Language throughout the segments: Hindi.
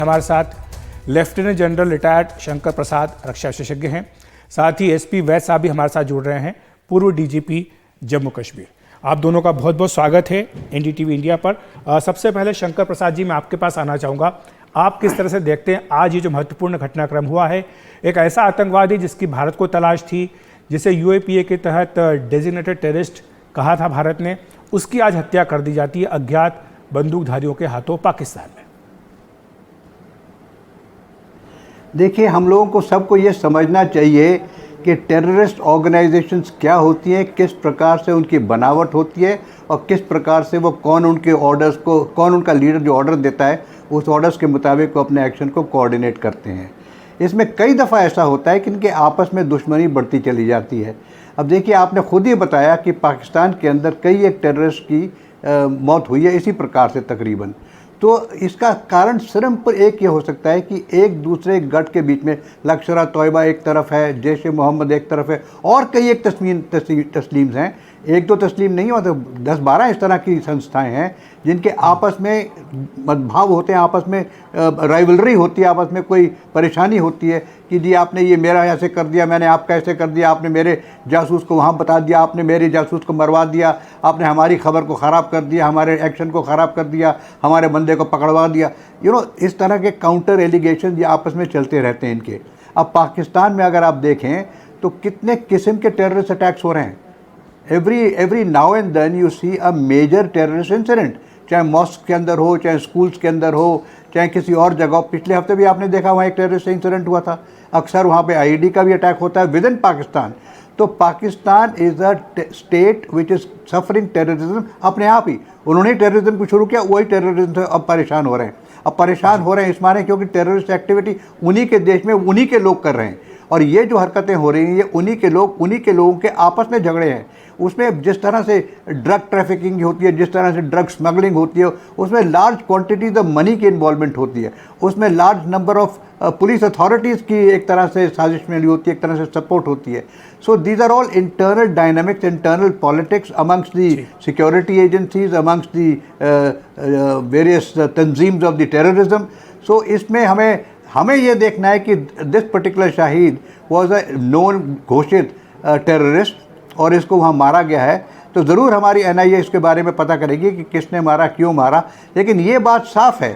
हमारे साथ lieutenant general retired Shankar Prasad रक्षा विशेषज्ञ हैं। साथ ही एसपी वैद साहब भी हमारे साथ जुड़ रहे हैं, पूर्व डीजीपी जम्मू कश्मीर। आप दोनों का बहुत बहुत स्वागत है एनडीटीवी इंडिया पर। सबसे पहले शंकर प्रसाद जी, मैं आपके पास आना चाहूँगा। आप किस तरह से देखते हैं आज ये जो महत्वपूर्ण घटनाक्रम हुआ है, एक ऐसा आतंकवादी जिसकी भारत को तलाश थी, जिसे यूएपीए के तहत डेजिग्नेटेड टेररिस्ट कहा था भारत ने, उसकी आज हत्या कर दी जाती है अज्ञात बंदूकधारियों के हाथों पाकिस्तान में। देखिए, हम लोगों को सबको ये समझना चाहिए कि टेररिस्ट ऑर्गेनाइजेशंस क्या होती हैं, किस प्रकार से उनकी बनावट होती है और किस प्रकार से वो कौन उनके ऑर्डर्स को, कौन उनका लीडर जो ऑर्डर देता है उस ऑर्डर्स के मुताबिक वो अपने एक्शन को कोऑर्डिनेट करते हैं। इसमें कई दफ़ा ऐसा होता है कि इनके आपस में दुश्मनी बढ़ती चली जाती है। अब देखिए, आपने खुद ही बताया कि पाकिस्तान के अंदर कई एक टेररिस्ट की मौत हुई है इसी प्रकार से तकरीबन। तो इसका कारण सिर्फ एक ये हो सकता है कि एक दूसरे गट के बीच में लश्कर तोयबा एक तरफ है, जैश ए मोहम्मद एक तरफ है और कई एक तस्लीम्स हैं। एक दो तस्लीम नहीं, मतलब 10-12 इस तरह की संस्थाएं हैं जिनके आपस में मतभाव होते हैं, आपस में राइवलरी होती है, आपस में कोई परेशानी होती है कि जी आपने ये मेरा ऐसे कर दिया, मैंने आपका ऐसे कर दिया, आपने मेरे जासूस को वहाँ बता दिया, आपने मेरे जासूस को मरवा दिया, आपने हमारी खबर को ख़राब कर दिया, हमारे एक्शन को ख़राब कर दिया, हमारे बंदे को पकड़वा दिया। इस तरह के काउंटर एलिगेशन ये आपस में चलते रहते हैं इनके। अब पाकिस्तान में अगर आप देखें तो कितने किस्म के टेररिस्ट अटैक्स हो रहे हैं। Every now and then you see a major terrorist incident, चाहे मॉस्क के अंदर हो, चाहे स्कूल्स के अंदर हो, चाहे किसी और जगह। पिछले हफ्ते भी आपने देखा वहाँ एक टेररिस्ट इंसिडेंट हुआ था। अक्सर वहाँ पे आईईडी का भी अटैक होता है विद इन पाकिस्तान। तो Pakistan is a state which is suffering terrorism अपने आप ही। उन्होंने टेररिज्म को शुरू किया, वही टेररिज्म से अब परेशान हो रहे हैं। अब परेशान हो रहे हैं इस माने क्योंकि टेररिस्ट एक्टिविटी उन्हीं के देश में उन्हीं के लोग कर रहे हैं, और ये जो हरकतें हो रही हैं ये उन्हीं के लोगों के आपस में झगड़े हैं। उसमें जिस तरह से ड्रग ट्रैफिकिंग होती है, जिस तरह से ड्रग स्मगलिंग होती है, उसमें लार्ज क्वांटिटीज ऑफ मनी की इन्वॉल्वमेंट होती है, उसमें large number of police authorities की एक तरह से साजिश मिली होती है, एक तरह से सपोर्ट होती है। So these are all internal dynamics, internal politics amongst the security agencies, amongst the various तंजीम्स ऑफ द टेररिज्म। सो इसमें हमें ये देखना है कि this particular Shahid was a known घोषित टेररिस्ट और इसको वहाँ मारा गया है। तो ज़रूर हमारी एनआईए इसके बारे में पता करेगी कि किसने मारा, क्यों मारा। लेकिन ये बात साफ़ है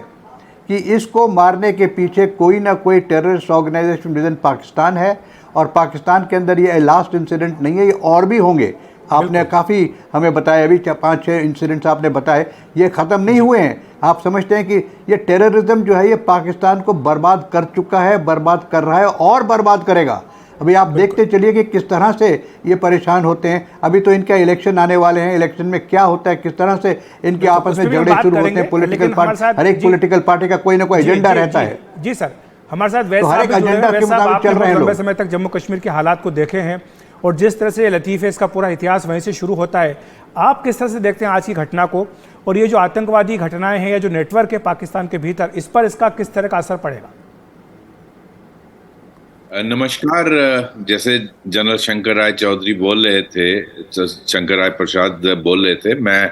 कि इसको मारने के पीछे कोई ना कोई terrorist organization with in Pakistan है, और पाकिस्तान के अंदर ये लास्ट इंसिडेंट नहीं है, ये और भी होंगे। आपने काफ़ी हमें बताया, अभी 5-6 इंसिडेंट्स आपने बताए, ये ख़त्म नहीं हुए हैं। आप समझते हैं कि ये टेररिज्म जो है ये पाकिस्तान को बर्बाद कर चुका है, बर्बाद कर रहा है और बर्बाद करेगा। अभी आप देखते चलिए कि किस तरह से ये परेशान होते हैं। अभी तो इनका इलेक्शन आने वाले हैं, इलेक्शन में क्या होता है, किस तरह से इनके आपस में झगड़े शुरू होते हैं। पॉलिटिकल पार्टी, हर एक पॉलिटिकल पार्टी का कोई ना कोई एजेंडा रहता है। जी सर, हमारे साथ वैसे हर एक एजेंडा के मुताबिक चल रहे हैं। लंबे समय तक जम्मू कश्मीर के हालात को देखे हैं और जिस तरह से लतीफ़ है, इसका पूरा इतिहास वहीं से शुरू होता है। आप किस तरह से देखते हैं आज की घटना को, और ये जो आतंकवादी घटनाएं हैं या जो नेटवर्क है पाकिस्तान के भीतर, इस पर इसका किस तरह का असर पड़ेगा? नमस्कार। जैसे जनरल शंकर राय चौधरी बोल रहे थे, शंकर राय प्रसाद बोल रहे थे, मैं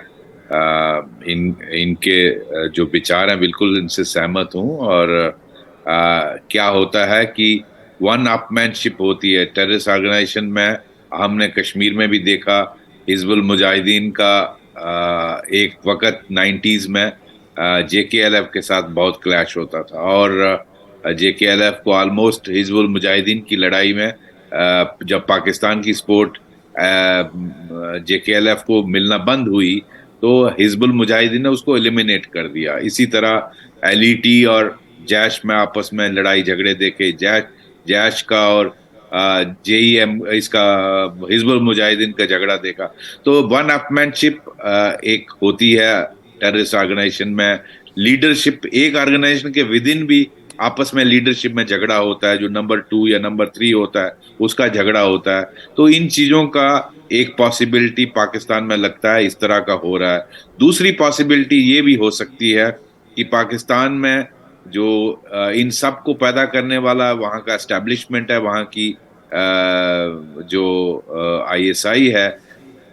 इनके जो विचार हैं बिल्कुल इनसे सहमत हूं। और क्या होता है कि वन अपमैनशिप होती है टेररिस्ट ऑर्गेनाइजेशन में। हमने कश्मीर में भी देखा, हिजबुल मुजाहिदीन का एक वक्त 90s में JKLF के साथ बहुत क्लैश होता था, और JKLF को ऑलमोस्ट हिजबुल मुजाहिदीन की लड़ाई में जब पाकिस्तान की सपोर्ट JKLF को मिलना बंद हुई तो हिजबुल मुजाहिदीन ने उसको एलिमिनेट कर दिया। इसी तरह LET और जैश में आपस में लड़ाई झगड़े देखे, जैश का और JEM इसका हिजबुल मुजाहिदीन का झगड़ा देखा। तो वन अपमैनशिप एक होती है टेररिस्ट ऑर्गेनाइजेशन में। लीडरशिप, एक ऑर्गेनाइजेशन के विद इन भी आपस में लीडरशिप में झगड़ा होता है, जो नंबर 2 या नंबर 3 होता है उसका झगड़ा होता है। तो इन चीजों का एक पॉसिबिलिटी पाकिस्तान में लगता है इस तरह का हो रहा है। दूसरी पॉसिबिलिटी ये भी हो सकती है कि पाकिस्तान में जो इन सब को पैदा करने वाला वहाँ का एस्टेब्लिशमेंट है, वहाँ की जो ISI है,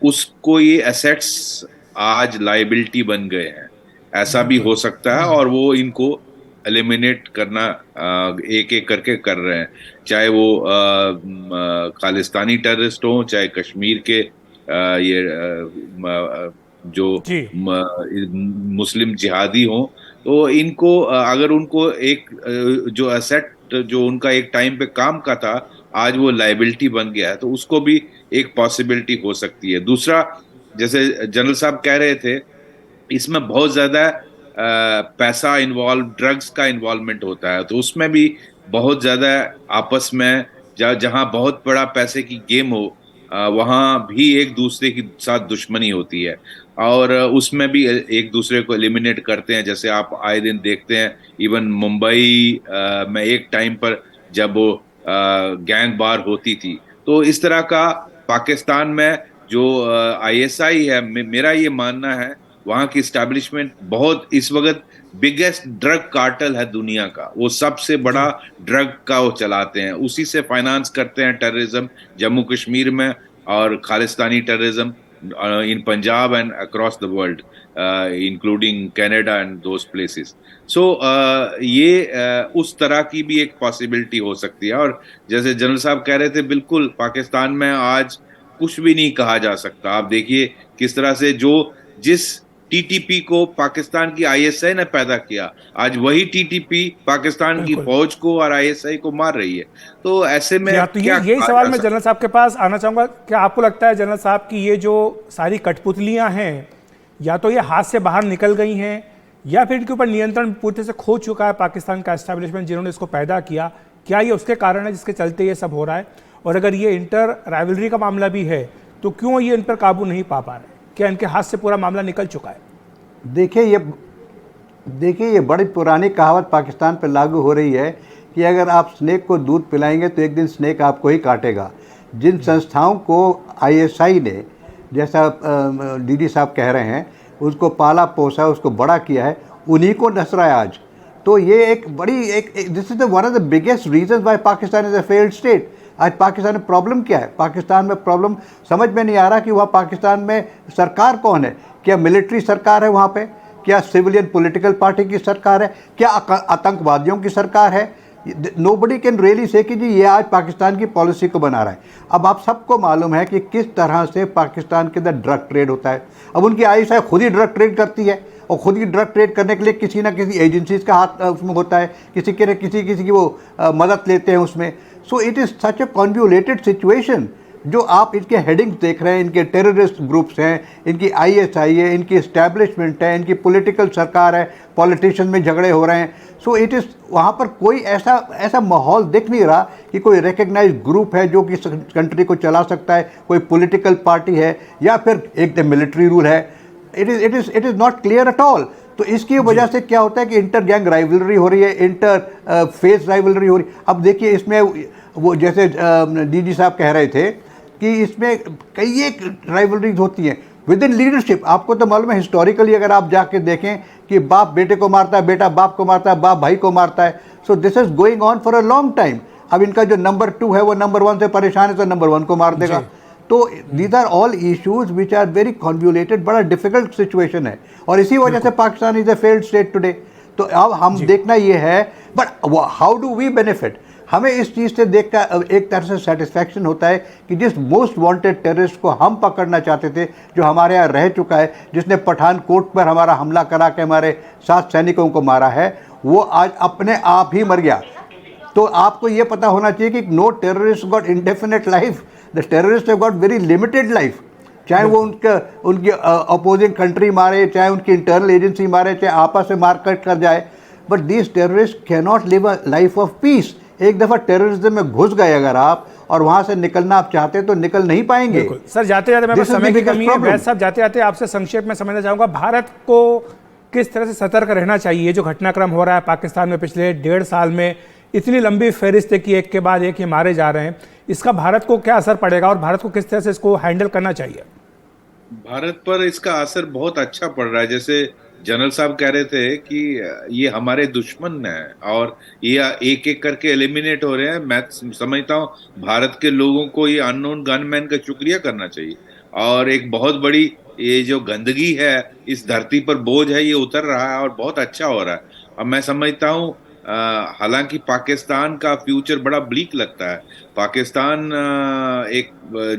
उसको ये एसेट्स आज लायबिलिटी बन गए हैं, ऐसा भी हो सकता है। और वो इनको एलिमिनेट करना एक एक करके कर रहे हैं, चाहे वो खालिस्तानी टेररिस्ट हो, चाहे कश्मीर के ये जो जी। मुस्लिम जिहादी हो। तो इनको अगर उनको एक जो असेट जो उनका एक टाइम पे काम का था, आज वो लाइबिलिटी बन गया है, तो उसको भी एक पॉसिबिलिटी हो सकती है। दूसरा, जैसे जनरल साहब कह रहे थे, इसमें बहुत ज्यादा पैसा इन्वॉल्व, ड्रग्स का इन्वॉल्वमेंट होता है, तो उसमें भी बहुत ज्यादा आपस में जहां बहुत बड़ा पैसे की गेम हो, वहां भी एक दूसरे के साथ दुश्मनी होती है, और उसमें भी एक दूसरे को एलिमिनेट करते हैं। जैसे आप आए दिन देखते हैं, इवन मुंबई में एक टाइम पर जब वो गैंग बार होती थी, तो इस तरह का पाकिस्तान में जो आईएसआई है, मेरा ये मानना है, वहां की स्टैब्लिशमेंट बहुत इस वक्त बिगेस्ट ड्रग कार्टेल है दुनिया का। वो सबसे बड़ा जी। ड्रग का वो चलाते हैं, उसी से फाइनेंस करते हैं टेररिज्म जम्मू कश्मीर में, और Khalistani terrorism in Punjab and across the world, including Canada and those places. So ये उस तरह की भी एक पॉसिबिलिटी हो सकती है। और जैसे जनरल साहब कह रहे थे, बिल्कुल पाकिस्तान में आज कुछ भी नहीं कहा जा सकता। आप देखिए किस तरह से जो जिस टीटीपी को पाकिस्तान की आईएसआई ने पैदा किया, आज वही टीटीपी पाकिस्तान की बिल्कुल। फौज को और आईएसआई को मार रही है। तो ऐसे में जी हाँ, तो ये क्या यही कहा सवाल जा मैं सकता जनरल साहब के पास आना चाहूँगा। क्या आपको लगता है जनरल साहब की ये जो सारी कठपुतलियाँ हैं, या तो ये हाथ से बाहर निकल गई हैं, या फिर इनके ऊपर नियंत्रण पूरी तरह से खो चुका है पाकिस्तान का एस्टैब्लिशमेंट जिन्होंने इसको पैदा किया? क्या ये उसके कारण है जिसके चलते ये सब हो रहा है? और अगर ये इंटर राइवलरी का मामला भी है, तो क्यों ये इन पर काबू नहीं पा रहे? क्या इनके हाथ से पूरा मामला निकल चुका है? देखिए ये देखिए ये बड़ी पुरानी कहावत पाकिस्तान पर लागू हो रही है कि अगर आप स्नेक को दूध पिलाएंगे तो एक दिन स्नेक आपको ही काटेगा। जिन संस्थाओं को आईएसआई ने, जैसा दीदी साहब कह रहे हैं, उसको पाला पोसा, उसको बड़ा किया है, उन्हीं को नसरा है आज। तो ये एक बड़ी एक this is the one of the biggest reason why Pakistan is a failed state. आज पाकिस्तान में प्रॉब्लम क्या है? पाकिस्तान में प्रॉब्लम समझ में नहीं आ रहा कि वहाँ पाकिस्तान में सरकार कौन है। क्या मिलिट्री सरकार है वहाँ पे? क्या सिविलियन पॉलिटिकल पार्टी की सरकार है? क्या आतंकवादियों की सरकार है? नोबडी कैन रियली से कि जी ये आज पाकिस्तान की पॉलिसी को बना रहा है। अब आप सबको मालूम है कि किस तरह से पाकिस्तान के अंदर ड्रग ट्रेड होता है। अब उनकी आईएसआई खुद ही ड्रग ट्रेड करती है, और खुद ही ड्रग ट्रेड करने के लिए किसी ना किसी एजेंसीज का हाथ उसमें होता है, किसी की वो मदद लेते हैं उसमें। So it is such A convoluted situation. जो आप इनके हेडिंग्स देख रहे हैं, इनके टेररिस्ट ग्रुप्स हैं, इनकी आईएसआई है, इनकी इस्टेब्लिशमेंट है, इनकी पॉलिटिकल सरकार है, पॉलिटिशियन में झगड़े हो रहे हैं। सो इट इज़ वहाँ पर कोई ऐसा माहौल दिख नहीं रहा कि कोई रिकग्नाइज ग्रुप है जो कि कंट्री को चला सकता है, कोई पॉलिटिकल पार्टी है, या फिर एक मिलिट्री रूल है। It is not clear at all. तो इसकी वजह से क्या होता है कि इंटर गैंग राइवलरी हो रही है, इंटर फेस राइवलरी हो रही है। अब देखिए इसमें वो जैसे डीजी साहब कह रहे थे कि इसमें कई एक राइवलरीज होती हैं विद इन लीडरशिप। आपको तो मालूम है हिस्टोरिकली अगर आप जाके देखें कि बाप बेटे को मारता है, बेटा बाप को मारता है, बाप भाई को मारता है। So this is going on for a long time. अब इनका जो नंबर 2 है वो नंबर 1 से परेशान है, तो नंबर 1 को मार देगा। तो these are all issues which are very convoluted. बड़ा डिफिकल्ट सिचुएशन है, और इसी वजह से Pakistan is a failed state today. तो अब हम देखना ये है, but how do we benefit? हमें इस चीज़ से देखकर एक तरह से सेटिस्फैक्शन होता है कि जिस मोस्ट वांटेड टेररिस्ट को हम पकड़ना चाहते थे, जो हमारे यहाँ रह चुका है, जिसने पठानकोट पर हमारा हमला करा के हमारे 7 सैनिकों को मारा है, वो आज अपने आप ही मर गया। तो आपको ये पता होना चाहिए कि no terrorist got indefinite life, the terrorist have got very limited life. चाहे वो उनकी अपोजिंग कंट्री मारे, चाहे उनकी इंटरनल एजेंसी मारे, चाहे आपस में मार कट कर जाए, but these terrorist can not live a life of peace. एक दफ़ा टेररिज्म में घुस गए अगर आप, और वहाँ से निकलना आप चाहते हैं तो निकल नहीं पाएंगे। सर जाते जाते, मैं समय की कमी है, वैसे साहब जाते जाते आपसे संक्षेप में समझना चाहूँगा, भारत को किस तरह से सतर्क रहना चाहिए? जो घटनाक्रम हो रहा है पाकिस्तान में पिछले 1.5 साल में, इतनी लंबी फहरिस्त है कि एक के बाद एक ये मारे जा रहे हैं, इसका भारत को क्या असर पड़ेगा और भारत को किस तरह से इसको हैंडल करना चाहिए? भारत पर इसका असर बहुत अच्छा पड़ रहा है। जैसे जनरल साहब कह रहे थे कि ये हमारे दुश्मन हैं और ये एक एक करके एलिमिनेट हो रहे हैं। मैं समझता हूँ भारत के लोगों को ये अननोन गनमैन का शुक्रिया करना चाहिए, और एक बहुत बड़ी ये जो गंदगी है इस धरती पर बोझ है, ये उतर रहा है और बहुत अच्छा हो रहा है। अब मैं समझता हूँ हालांकि पाकिस्तान का फ्यूचर बड़ा ब्लीक लगता है। पाकिस्तान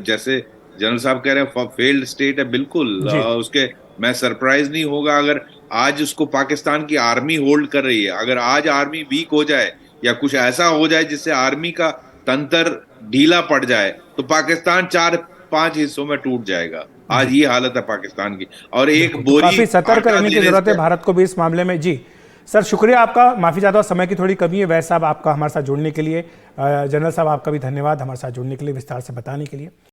जैसे जनरल साहब कह रहे हैं फेल्ड स्टेट है, बिल्कुल। जी। उसके मैं सरप्राइज नहीं होगा अगर आज उसको पाकिस्तान की आर्मी होल्ड कर रही है। अगर आज आर्मी वीक हो जाए या कुछ ऐसा हो जाए जिससे आर्मी का तंत्र ढीला पड़ जाए तो पाकिस्तान 4-5 हिस्सों में टूट जाएगा। आज जी ये हालत है पाकिस्तान की। और एक बिल्कुल, तो बोरी काफ़ी सतर्क आटा रहने की देने ज़रूरत है से भारत को भी इस मामले में। जी सर, शुक्रिया आपका। माफ़ी चाहता हूँ, समय की थोड़ी कमी है। वैसे साहब आपका हमारे साथ जुड़ने के लिए, जनरल साहब आपका भी धन्यवाद हमारे साथ जुड़ने के लिए, विस्तार से बताने के लिए।